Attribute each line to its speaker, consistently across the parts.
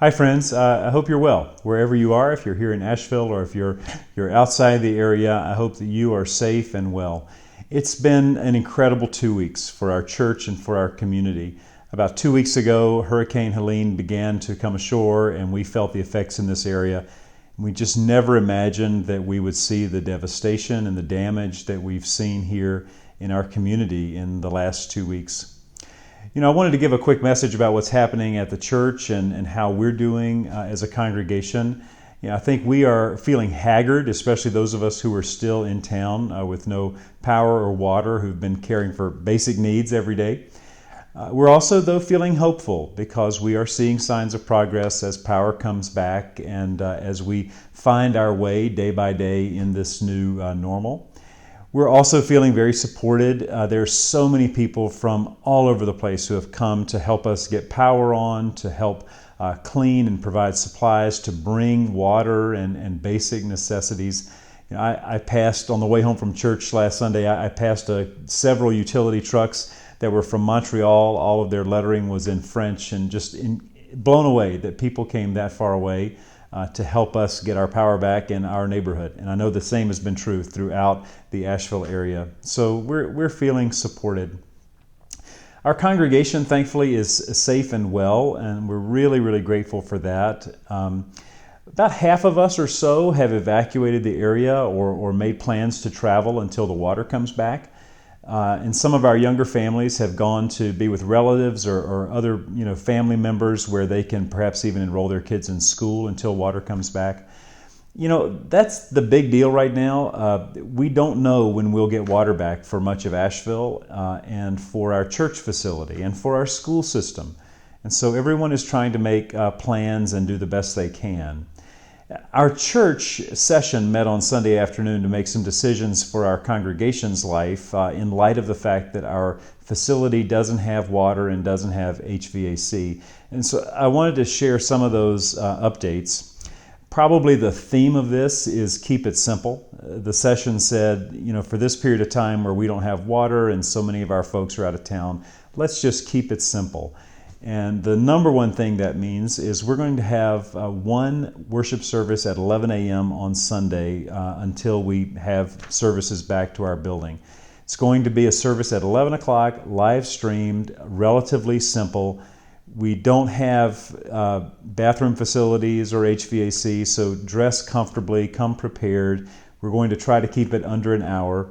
Speaker 1: Hi friends, I hope you're well. Wherever you are, if you're here in Asheville or if you're outside the area, I hope that you are safe and well. It's been an incredible 2 weeks for our church and for our community. About 2 weeks ago, Hurricane Helene began to come ashore and we felt the effects in this area. We just never imagined that we would see the devastation and the damage that we've seen here in our community in the last 2 weeks. I wanted to give a quick message about what's happening at the church and how we're doing as a congregation. I think we are feeling haggard, especially those of us who are still in town with no power or water, who've been caring for basic needs every day. We're also, though, feeling hopeful because we are seeing signs of progress as power comes back and as we find our way day by day in this new normal. We're also feeling very supported. There's so many people from all over the place who have come to help us get power on, to help clean and provide supplies, to bring water and basic necessities. I passed, on the way home from church last Sunday, I passed several utility trucks that were from Montreal. All of their lettering was in French, and just blown away that people came that far away to help us get our power back in our neighborhood. And I know the same has been true throughout the Asheville area. So we're feeling supported. Our congregation, thankfully, is safe and well, and we're really, really grateful for that. About half of us or so have evacuated the area or made plans to travel until the water comes back. And some of our younger families have gone to be with relatives or other family members where they can perhaps even enroll their kids in school until water comes back. That's the big deal right now. We don't know when we'll get water back for much of Asheville and for our church facility and for our school system. And so everyone is trying to make plans and do the best they can. Our church session met on Sunday afternoon to make some decisions for our congregation's life in light of the fact that our facility doesn't have water and doesn't have HVAC. And so I wanted to share some of those updates. Probably the theme of this is keep it simple. The session said, for this period of time where we don't have water and so many of our folks are out of town, let's just keep it simple. And the number one thing that means is we're going to have one worship service at 11 a.m. on Sunday until we have services back to our building. It's going to be a service at 11 o'clock, live streamed, relatively simple. We don't have bathroom facilities or HVAC, so dress comfortably, come prepared. We're going to try to keep it under an hour.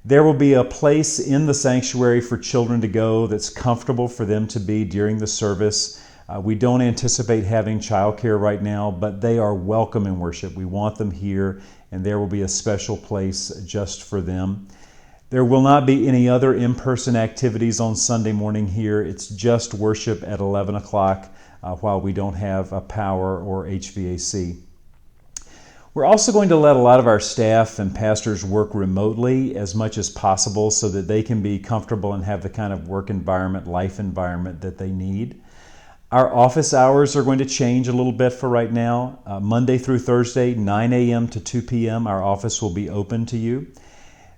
Speaker 1: There will be a place in the sanctuary for children to go that's comfortable for them to be during the service. We don't anticipate having childcare right now, but they are welcome in worship. We want them here, and there will be a special place just for them. There will not be any other in-person activities on Sunday morning here. It's just worship at 11 o'clock while we don't have power or HVAC. We're also going to let a lot of our staff and pastors work remotely as much as possible so that they can be comfortable and have the kind of work environment, life environment that they need. Our office hours are going to change a little bit for right now. Monday through Thursday, 9 a.m. to 2 p.m., our office will be open to you.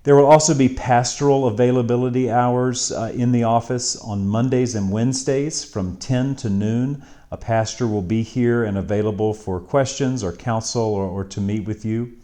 Speaker 1: There will also be pastoral availability hours in the office on Mondays and Wednesdays from 10 to noon. A pastor will be here and available for questions or counsel or to meet with you.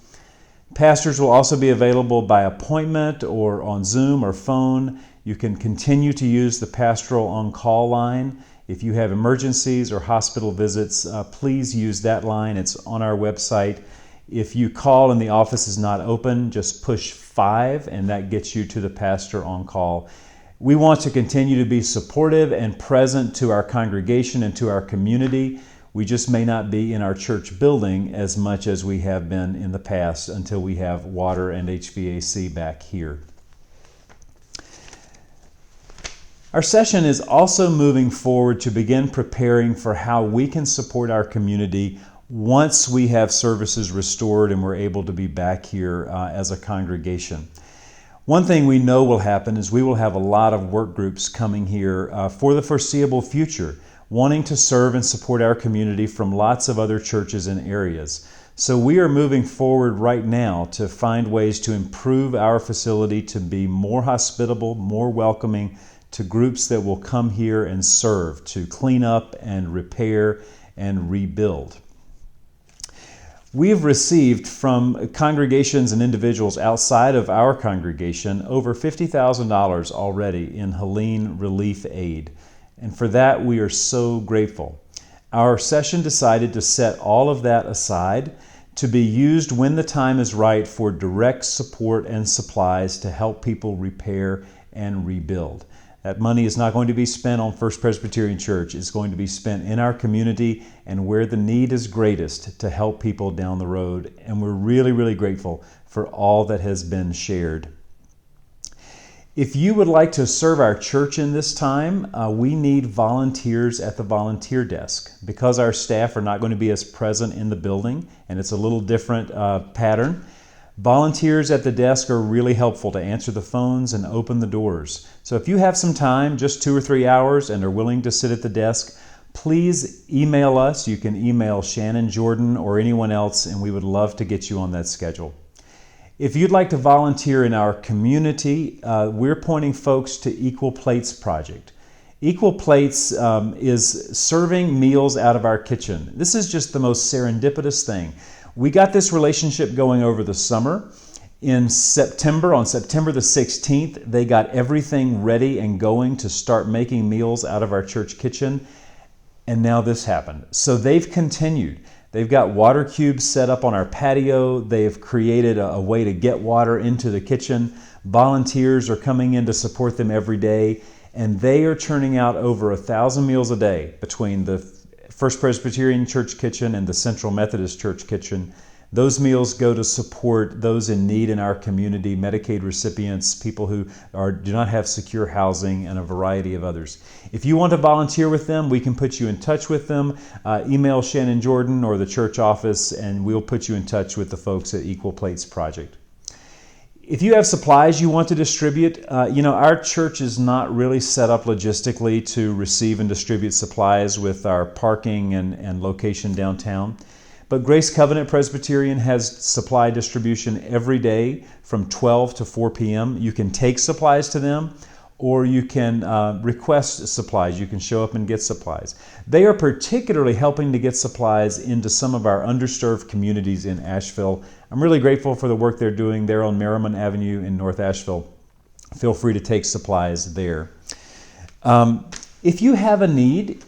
Speaker 1: Pastors will also be available by appointment or on Zoom or phone. You can continue to use the pastoral on-call line. If you have emergencies or hospital visits, please use that line. It's on our website. If you call and the office is not open, just push 5 and that gets you to the pastor on call. We want to continue to be supportive and present to our congregation and to our community. We just may not be in our church building as much as we have been in the past until we have water and HVAC back here. Our session is also moving forward to begin preparing for how we can support our community once we have services restored and we're able to be back here as a congregation. One thing we know will happen is we will have a lot of work groups coming here for the foreseeable future, wanting to serve and support our community from lots of other churches and areas. So we are moving forward right now to find ways to improve our facility to be more hospitable, more welcoming to groups that will come here and serve, to clean up and repair and rebuild. We have received from congregations and individuals outside of our congregation over $50,000 already in Helene relief aid. And for that, we are so grateful. Our session decided to set all of that aside to be used when the time is right for direct support and supplies to help people repair and rebuild. That money is not going to be spent on First Presbyterian Church. It's going to be spent in our community and where the need is greatest to help people down the road. And we're really, really grateful for all that has been shared. If you would like to serve our church in this time, we need volunteers at the volunteer desk. Because our staff are not going to be as present in the building, and it's a little different pattern, volunteers at the desk are really helpful to answer the phones and open the doors. So if you have some time, just 2 or 3 hours, and are willing to sit at the desk, please email us. You can email Shannon Jordan or anyone else, and we would love to get you on that schedule. If you'd like to volunteer in our community, we're pointing folks to Equal Plates Project. Equal Plates is serving meals out of our kitchen. This is just the most serendipitous thing. We got this relationship going over the summer. In September, on September the 16th, they got everything ready and going to start making meals out of our church kitchen. And now this happened. So they've continued. They've got water cubes set up on our patio. They've created a way to get water into the kitchen. Volunteers are coming in to support them every day. And they are churning out over 1,000 meals a day between the First Presbyterian Church kitchen and the Central Methodist Church kitchen. Those meals go to support those in need in our community, Medicaid recipients, people who do not have secure housing, and a variety of others. If you want to volunteer with them, we can put you in touch with them. Email Shannon Jordan or the church office, and we'll put you in touch with the folks at Equal Plates Project. If you have supplies you want to distribute, our church is not really set up logistically to receive and distribute supplies with our parking and location downtown. But Grace Covenant Presbyterian has supply distribution every day from 12 to 4 p.m. You can take supplies to them, or you can request supplies. You can show up and get supplies. They are particularly helping to get supplies into some of our underserved communities in Asheville. I'm really grateful for the work they're doing there on Merriman Avenue in North Asheville. Feel free to take supplies there. If you have a need,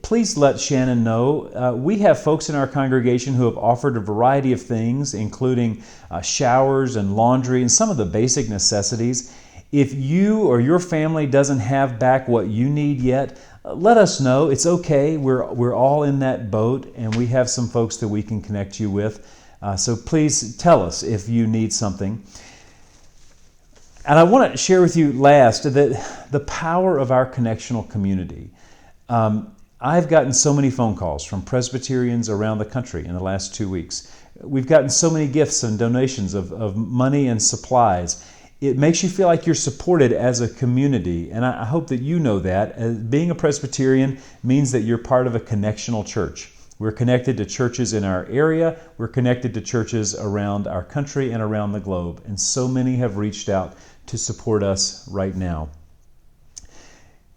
Speaker 1: please let Shannon know. We have folks in our congregation who have offered a variety of things, including showers and laundry and some of the basic necessities. If you or your family doesn't have back what you need yet, let us know. It's okay. We're all in that boat, and we have some folks that we can connect you with. So please tell us if you need something. And I want to share with you last that the power of our connectional community. I've gotten so many phone calls from Presbyterians around the country in the last 2 weeks. We've gotten so many gifts and donations of money and supplies. It makes you feel like you're supported as a community, and I hope that you know that. Being a Presbyterian means that you're part of a connectional church. We're connected to churches in our area. We're connected to churches around our country and around the globe. And so many have reached out to support us right now.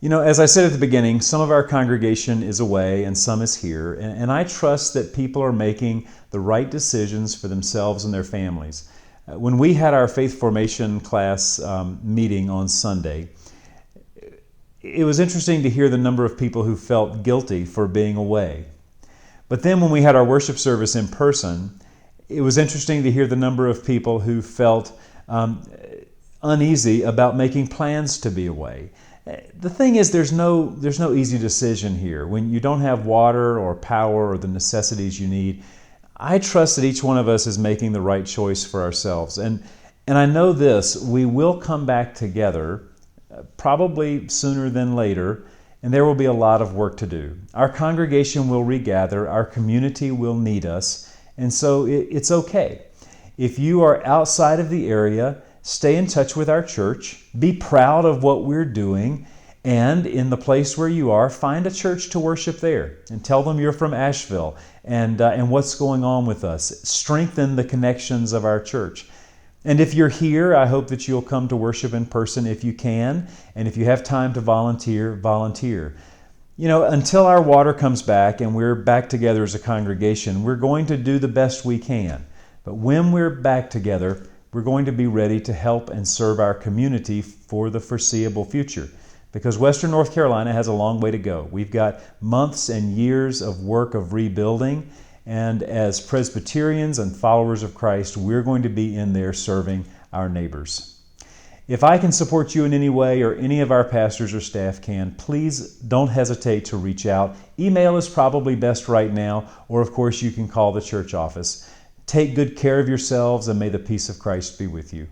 Speaker 1: As I said at the beginning, some of our congregation is away and some is here. And I trust that people are making the right decisions for themselves and their families. When we had our faith formation class meeting on Sunday, it was interesting to hear the number of people who felt guilty for being away. But then when we had our worship service in person, it was interesting to hear the number of people who felt uneasy about making plans to be away. The thing is, there's no easy decision here. When you don't have water or power or the necessities you need, I trust that each one of us is making the right choice for ourselves. And I know this, we will come back together, probably sooner than later, and there will be a lot of work to do. Our congregation will regather, our community will need us, and so it's okay. If you are outside of the area, stay in touch with our church, be proud of what we're doing, and in the place where you are, find a church to worship there and tell them you're from Asheville and what's going on with us. Strengthen the connections of our church. And if you're here, I hope that you'll come to worship in person if you can, and if you have time to volunteer, volunteer. Until our water comes back and we're back together as a congregation, we're going to do the best we can. But when we're back together, we're going to be ready to help and serve our community for the foreseeable future. Because Western North Carolina has a long way to go. We've got months and years of work of rebuilding, and as Presbyterians and followers of Christ, we're going to be in there serving our neighbors. If I can support you in any way, or any of our pastors or staff can, please don't hesitate to reach out. Email is probably best right now, or of course you can call the church office. Take good care of yourselves, and may the peace of Christ be with you.